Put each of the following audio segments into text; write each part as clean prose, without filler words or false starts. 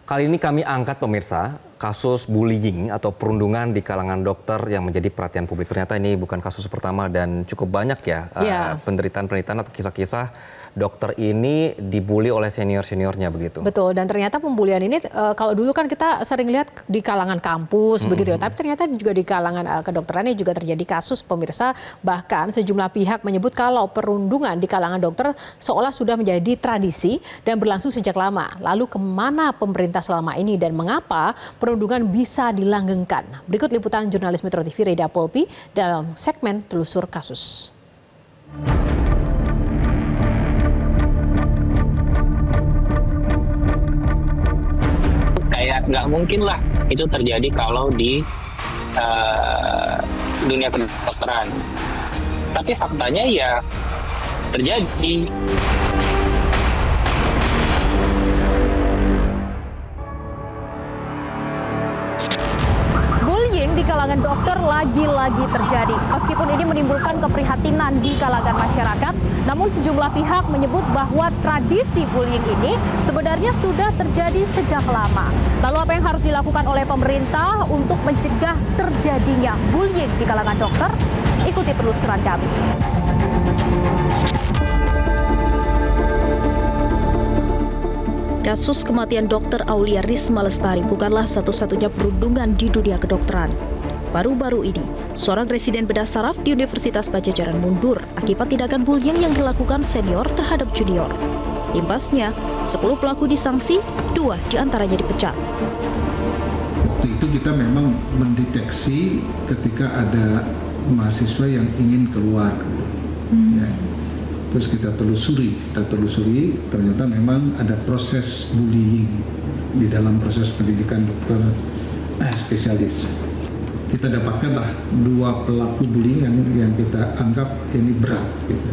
Kali ini kami angkat pemirsa, kasus bullying atau perundungan di kalangan dokter yang menjadi perhatian publik. Ternyata ini bukan kasus pertama dan cukup banyak ya penderitaan-penderitaan atau kisah-kisah dokter ini dibully oleh senior-seniornya begitu. Betul, dan ternyata pembulian ini kalau dulu kan kita sering lihat di kalangan kampus begitu ya, tapi ternyata juga di kalangan kedokteran ini juga terjadi kasus pemirsa. Bahkan sejumlah pihak menyebut kalau perundungan di kalangan dokter seolah sudah menjadi tradisi dan berlangsung sejak lama. Lalu kemana pemerintah selama ini dan mengapa perundungan bisa dilanggengkan? Berikut liputan jurnalis Metro TV Reda Polpi dalam segmen Telusur Kasus. Kayak nggak mungkin lah itu terjadi kalau di dunia kedokteran. Tapi faktanya ya terjadi. Bullying di kalangan dokter lagi-lagi terjadi. Meskipun ini menimbulkan keprihatinan di kalangan masyarakat, namun sejumlah pihak menyebut bahwa tradisi bullying ini sebenarnya sudah terjadi sejak lama. Lalu apa yang harus dilakukan oleh pemerintah untuk mencegah terjadinya bullying di kalangan dokter? Ikuti penelusuran kami. Kasus kematian Dr. Aulia Risma Lestari bukanlah satu-satunya perundungan di dunia kedokteran. Baru-baru ini, seorang residen bedah saraf di Universitas Padjadjaran mundur akibat tindakan bullying yang dilakukan senior terhadap junior. Imbasnya, 10 pelaku disanksi, 2 diantaranya dipecat. Waktu itu kita memang mendeteksi ketika ada mahasiswa yang ingin keluar gitu. Ya. Terus kita telusuri, ternyata memang ada proses bullying di dalam proses pendidikan dokter spesialis. Kita dapatkanlah 2 pelaku bullying yang kita anggap ini berat, gitu.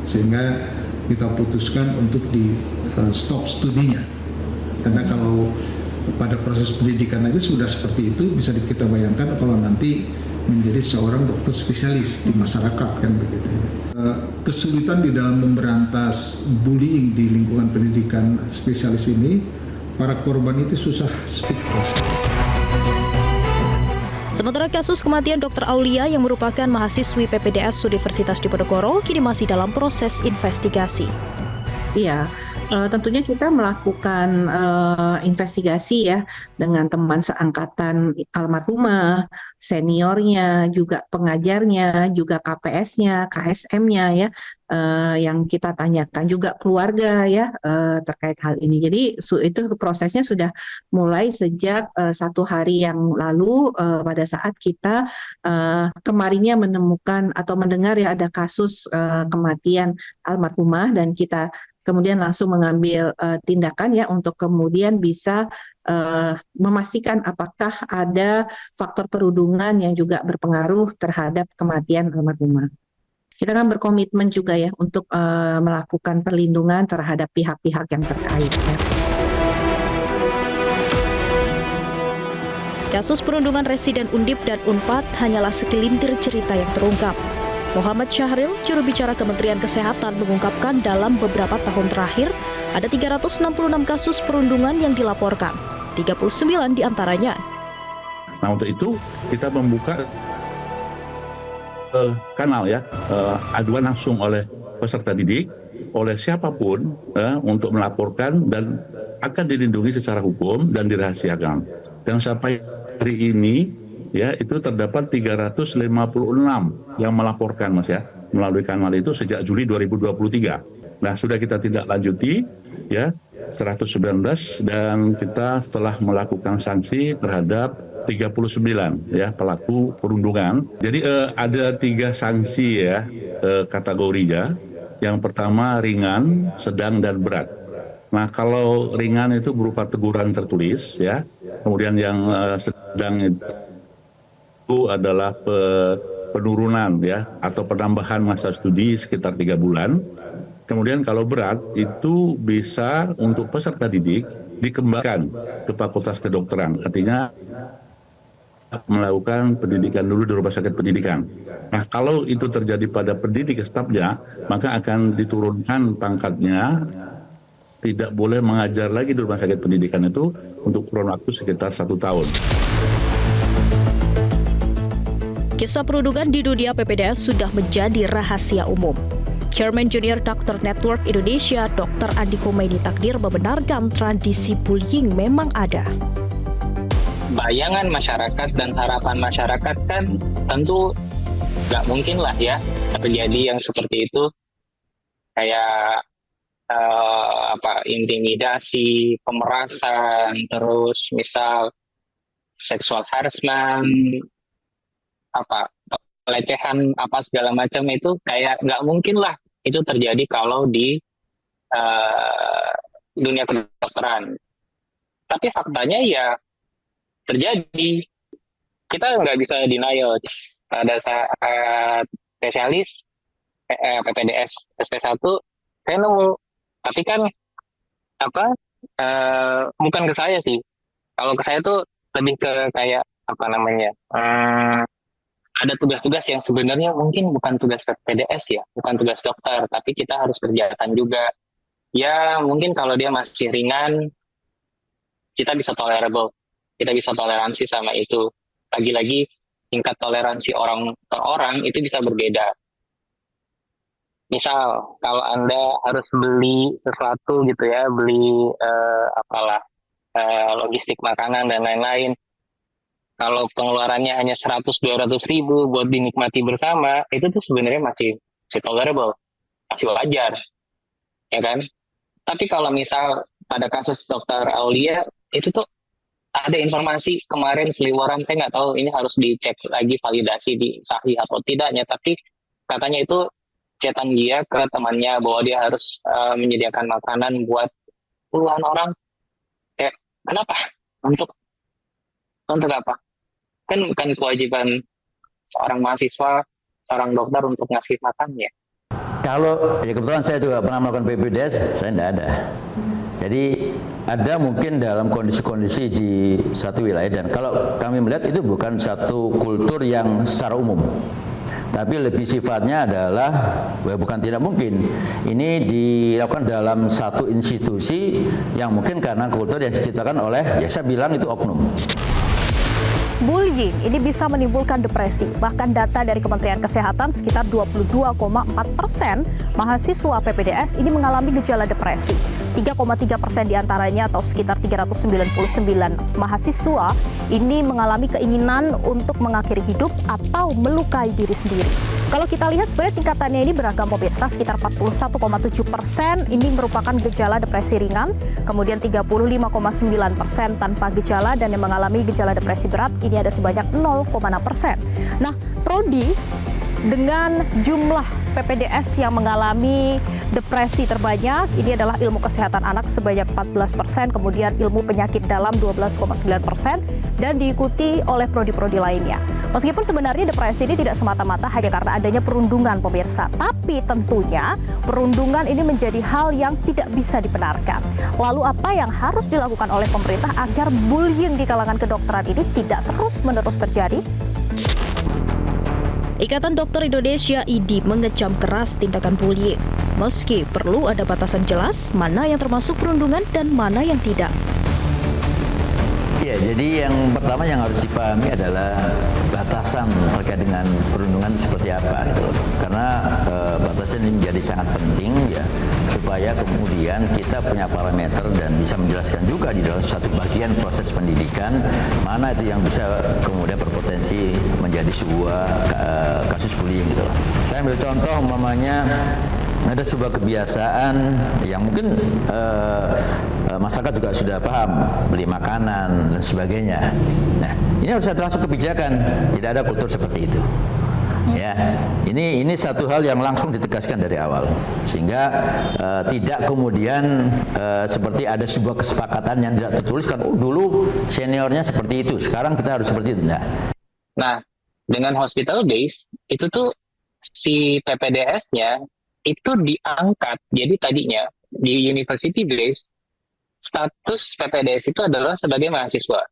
Sehingga kita putuskan untuk di stop studinya. Karena kalau pada proses pendidikan aja sudah seperti itu, bisa kita bayangkan kalau nanti menjadi seorang dokter spesialis di masyarakat kan begitu. Kesulitan di dalam memberantas bullying di lingkungan pendidikan spesialis ini, para korban itu susah speak up. Sementara kasus kematian Dr. Aulia yang merupakan mahasiswi PPDS Universitas Diponegoro kini masih dalam proses investigasi. Iya, tentunya kita melakukan investigasi ya dengan teman seangkatan almarhumah, seniornya, juga pengajarnya, juga KPS-nya, KSM-nya ya, yang kita tanyakan juga keluarga ya terkait hal ini. Jadi itu prosesnya sudah mulai sejak 1 hari yang lalu pada saat kita kemarinnya menemukan atau mendengar ya ada kasus kematian almarhumah dan kita kemudian langsung mengambil tindakan ya untuk kemudian bisa memastikan apakah ada faktor perundungan yang juga berpengaruh terhadap kematian almarhumah. Kita kan berkomitmen juga ya untuk melakukan perlindungan terhadap pihak-pihak yang terkait. Ya. Kasus perundungan residen Undip dan Unpad hanyalah segelintir cerita yang terungkap. Muhammad Syahril, juru bicara Kementerian Kesehatan, mengungkapkan dalam beberapa tahun terakhir ada 366 kasus perundungan yang dilaporkan, 39 diantaranya. Nah untuk itu kita membuka kanal ya, aduan langsung oleh peserta didik, oleh siapapun untuk melaporkan dan akan dilindungi secara hukum dan dirahasiakan. Dan sampai hari ini ya itu terdapat 356 yang melaporkan Mas ya melalui kanal itu sejak Juli 2023. Nah sudah kita tindak lanjuti ya 119 dan kita telah melakukan sanksi terhadap 39 ya pelaku perundungan. Jadi ada 3 sanksi ya kategorinya. Yang pertama ringan, sedang dan berat. Nah kalau ringan itu berupa teguran tertulis ya. Kemudian yang sedang itu adalah penurunan ya atau penambahan masa studi sekitar 3 bulan. Kemudian kalau berat itu bisa untuk peserta didik dikembangkan ke Fakultas Kedokteran. Artinya melakukan pendidikan dulu di rumah sakit pendidikan. Nah kalau itu terjadi pada pendidik stafnya, maka akan diturunkan pangkatnya tidak boleh mengajar lagi di rumah sakit pendidikan itu untuk kurun waktu sekitar 1 tahun. Kisah perundungan di dunia PPDS sudah menjadi rahasia umum. Chairman Junior Doctor Network Indonesia, Dr. Andi Khomeini Takdir membenarkan tradisi bullying memang ada. Bayangan masyarakat dan harapan masyarakat kan tentu nggak mungkin lah ya terjadi yang seperti itu, kayak intimidasi, pemerasan, terus misal seksual harassment, pelecehan segala macam, itu kayak nggak mungkin lah itu terjadi kalau di dunia kedokteran. Tapi faktanya ya terjadi. Kita nggak bisa denial. Pada saat spesialis PPDS SP1 saya nemu, tapi kan bukan ke saya sih. Kalau ke saya tuh lebih ke kayak ada tugas-tugas yang sebenarnya mungkin bukan tugas PPDS ya, bukan tugas dokter, tapi kita harus kerjakan juga. Ya mungkin kalau dia masih ringan, kita bisa tolerable, kita bisa toleransi sama itu. Lagi-lagi tingkat toleransi orang per orang itu bisa berbeda. Misal kalau Anda harus beli sesuatu gitu ya, beli logistik makanan dan lain-lain, kalau pengeluarannya hanya 100-200 ribu buat dinikmati bersama, itu tuh sebenarnya masih tolerable, masih wajar, ya kan? Tapi kalau misal pada kasus Dr. Aulia, itu tuh ada informasi kemarin seliweran, saya nggak tahu ini harus dicek lagi validasi di sahih atau tidaknya, tapi katanya itu chatan dia ke temannya bahwa dia harus menyediakan makanan buat puluhan orang. Kenapa? Untuk apa? Kan bukan kewajiban seorang mahasiswa, seorang dokter untuk ngasih makannya. Kalau ya kebetulan saya juga pernah melakukan PPDS, saya tidak ada. Jadi ada mungkin dalam kondisi-kondisi di suatu wilayah, dan kalau kami melihat itu bukan satu kultur yang secara umum, tapi lebih sifatnya adalah bukan tidak mungkin ini dilakukan dalam satu institusi yang mungkin karena kultur yang diciptakan oleh, ya saya bilang itu oknum. Bullying ini bisa menimbulkan depresi. Bahkan data dari Kementerian Kesehatan, sekitar 22,4% mahasiswa PPDS ini mengalami gejala depresi. 3,3% diantaranya atau sekitar 399 mahasiswa ini mengalami keinginan untuk mengakhiri hidup atau melukai diri sendiri. Kalau kita lihat sebenarnya tingkatannya ini beragam pemirsa, sekitar 41,7% ini merupakan gejala depresi ringan, kemudian 35,9% tanpa gejala, dan yang mengalami gejala depresi berat ini ada sebanyak 0,6%. Nah, prodi dengan jumlah PPDS yang mengalami depresi terbanyak ini adalah ilmu kesehatan anak sebanyak 14%, kemudian ilmu penyakit dalam 12,9%, dan diikuti oleh prodi-prodi lainnya. Meskipun sebenarnya depresi ini tidak semata-mata hanya karena adanya perundungan pemirsa, tapi tentunya perundungan ini menjadi hal yang tidak bisa dibenarkan. Lalu apa yang harus dilakukan oleh pemerintah agar bullying di kalangan kedokteran ini tidak terus-menerus terjadi? Ikatan Dokter Indonesia IDI mengecam keras tindakan bullying. Meski perlu ada batasan jelas mana yang termasuk perundungan dan mana yang tidak. Ya, jadi yang pertama yang harus dipahami adalah batasan terkait dengan perundungan seperti apa gitu. Karena batasan ini menjadi sangat penting ya, supaya kemudian kita punya parameter dan bisa menjelaskan juga di dalam suatu bagian proses pendidikan mana itu yang bisa kemudian berpotensi menjadi sebuah kasus bullying gitu loh. Saya ambil contoh umpamanya ada sebuah kebiasaan yang mungkin masyarakat juga sudah paham, beli makanan dan sebagainya. Nah, ini harus ada langsung kebijakan, tidak ada kultur seperti itu. Ya, ini satu hal yang langsung ditegaskan dari awal, sehingga tidak kemudian seperti ada sebuah kesepakatan yang tidak tertuliskan. Oh, dulu seniornya seperti itu, sekarang kita harus seperti itu. Nah, dengan hospital base itu tuh si PPDS-nya itu diangkat. Jadi tadinya di university base status PPDS itu adalah sebagai mahasiswa.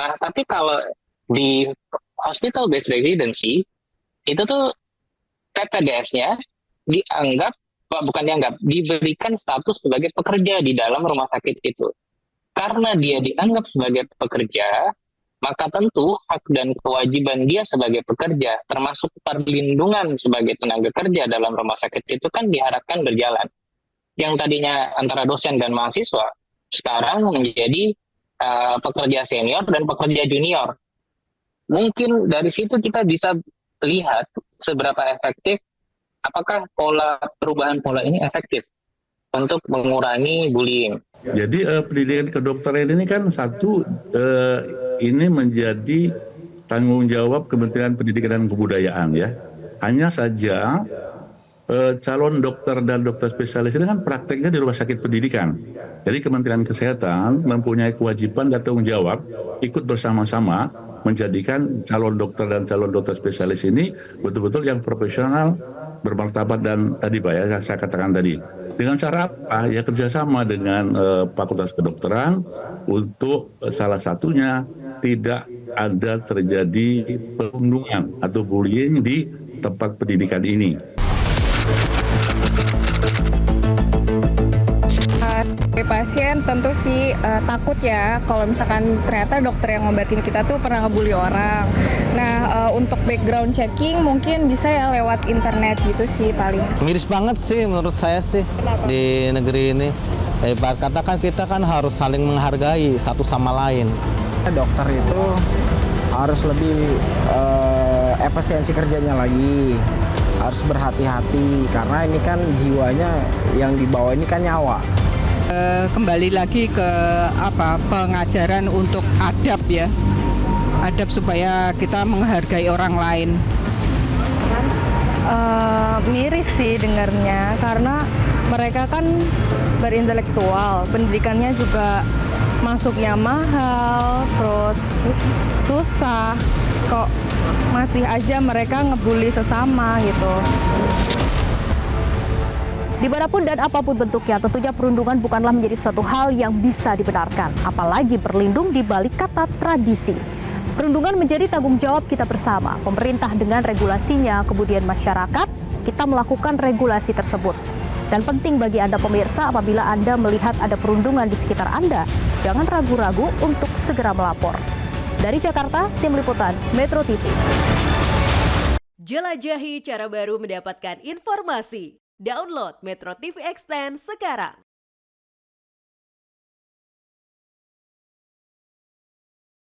Nah, tapi kalau di hospital based residency itu tuh PPDS-nya dianggap diberikan status sebagai pekerja di dalam rumah sakit itu. Karena dia dianggap sebagai pekerja, maka tentu hak dan kewajiban dia sebagai pekerja, termasuk perlindungan sebagai tenaga kerja dalam rumah sakit itu kan diharapkan berjalan. Yang tadinya antara dosen dan mahasiswa, sekarang menjadi pekerja senior dan pekerja junior. Mungkin dari situ kita bisa lihat seberapa efektif, apakah perubahan pola ini efektif untuk mengurangi bullying. Jadi pendidikan kedokteran ini kan ini menjadi tanggung jawab Kementerian Pendidikan dan Kebudayaan ya. Hanya saja calon dokter dan dokter spesialis ini kan prakteknya di rumah sakit pendidikan. Jadi Kementerian Kesehatan mempunyai kewajiban dan tanggung jawab ikut bersama-sama menjadikan calon dokter dan calon dokter spesialis ini betul-betul yang profesional, bermartabat dan tadi Pak ya saya katakan tadi. Dengan cara apa? Ya kerjasama dengan Fakultas Kedokteran untuk salah satunya tidak ada terjadi perundungan atau bullying di tempat pendidikan ini. Sebagai pasien tentu sih takut ya kalau misalkan ternyata dokter yang ngobatin kita tuh pernah ngebully orang. Nah untuk background checking mungkin bisa ya lewat internet gitu sih paling. Miris banget sih menurut saya sih. Kenapa? Di negeri ini. Ibarat kata kan kita kan harus saling menghargai satu sama lain. Dokter itu harus lebih efisiensi kerjanya lagi. Harus berhati-hati karena ini kan jiwanya yang dibawa ini kan nyawa. Kembali lagi ke pengajaran untuk adab ya. Adab supaya kita menghargai orang lain. Miris sih dengarnya karena mereka kan berintelektual, pendidikannya juga masuknya mahal, terus susah, kok masih aja mereka ngebully sesama gitu. Dimanapun dan apapun bentuknya, tentunya perundungan bukanlah menjadi suatu hal yang bisa dibenarkan, apalagi berlindung di balik kata tradisi. Perundungan menjadi tanggung jawab kita bersama, pemerintah dengan regulasinya, kemudian masyarakat, kita melakukan regulasi tersebut. Dan penting bagi Anda pemirsa, apabila Anda melihat ada perundungan di sekitar Anda, jangan ragu-ragu untuk segera melapor. Dari Jakarta, Tim Liputan Metro TV. Jelajahi cara baru mendapatkan informasi. Download Metro TV Extend sekarang.